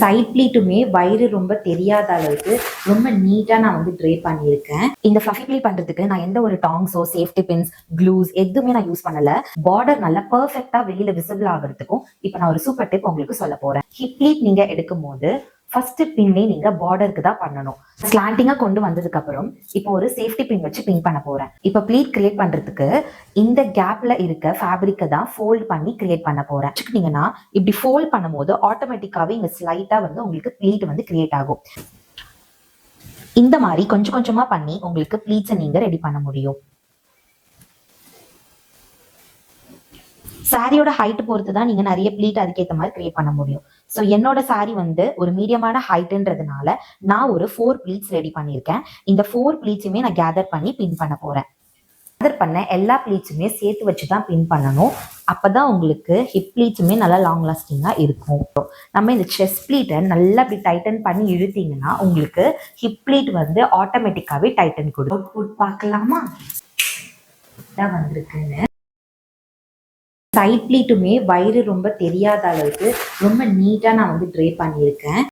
Side ப்ளீட்டுமே வயிறு ரொம்ப தெரியாத அளவுக்கு ரொம்ப நீட்டா நான் வந்து ட்ரே பண்ணியிருக்கேன். இந்த ஃப்ளஃபி ப்ளீட் பண்றதுக்கு நான் எந்த ஒரு டாங்ஸோ, சேஃப்டி பின்ஸ், க்ளூஸ் எதுவுமே நான் யூஸ் பண்ணல. பார்டர் நல்லா பெர்ஃபெக்ட்டா வெளியில விசிபிள் ஆகிறதுக்கும் இப்ப நான் ஒரு சூப்பர் டிப் உங்களுக்கு சொல்ல போறேன். ஹிப் ப்ளீட் நீங்க எடுக்கும் போது ஃபர்ஸ்ட் பின்னே நீங்க பார்டருக்கு தான் பண்ணணும். ஸ்லாண்டிங்கா கொண்டு வந்ததுக்கு அப்புறம் இப்போ ஒரு சேஃப்டி பின் வச்சு பின் பண்ண போறேன். இப்போ ப்ளீட் கிரியேட் பண்றதுக்கு இந்த கேப்ல இருக்க ஃபேப்ரிக்கை தான் ஃபோல்ட் பண்ணி கிரியேட் பண்ண போறேன். வச்சுக்கிட்டீங்கன்னா இப்படி ஃபோல்ட் பண்ணும்போது ஆட்டோமேட்டிக்காவே இங்க ஸ்லைட்டா வந்து உங்களுக்கு ப்ளீட் வந்து கிரியேட் ஆகும். இந்த மாதிரி கொஞ்சம் கொஞ்சமா பண்ணி உங்களுக்கு ப்ளீட்ஸை நீங்க ரெடி பண்ண முடியும். சாரியோட ஹைட் பொறுத்து தான் நீங்க நிறைய ப்ளீட் அதுக்கேற்ற மாதிரி கிரியேட் பண்ண முடியும். ஸோ என்னோட சாரி வந்து ஒரு மீடியமான ஹைட்ன்றதுனால நான் ஒரு 4 ப்ளீட்ஸ் ரெடி பண்ணியிருக்கேன். இந்த 4 ப்ளீட்ஸுமே நான் கேதர் பண்ணி பின் பண்ண போறேன். கேதர் பண்ண எல்லா ப்ளீட்ஸுமே சேர்த்து வச்சு தான் பின் பண்ணணும். அப்பதான் உங்களுக்கு ஹிப் ப்ளீட்ஸுமே நல்லா லாங் லாஸ்டிங்கா இருக்கும். நம்ம இந்த செஸ்ட் ப்ளீட்டை நல்லா இப்படி டைட்டன் பண்ணி இழுத்தீங்கன்னா உங்களுக்கு ஹிப் ப்ளீட் வந்து ஆட்டோமேட்டிக்காவே டைட்டன் கொடுக்கும். அவுட்புட் பார்க்கலாமா? தான் வந்திருக்குன்னு. சைட் ப்ளீட்டுமே வயிறு ரொம்ப தெரியாத அளவுக்கு ரொம்ப நீட்டா நான் வந்து ட்ரே பண்ணியிருக்கேன்.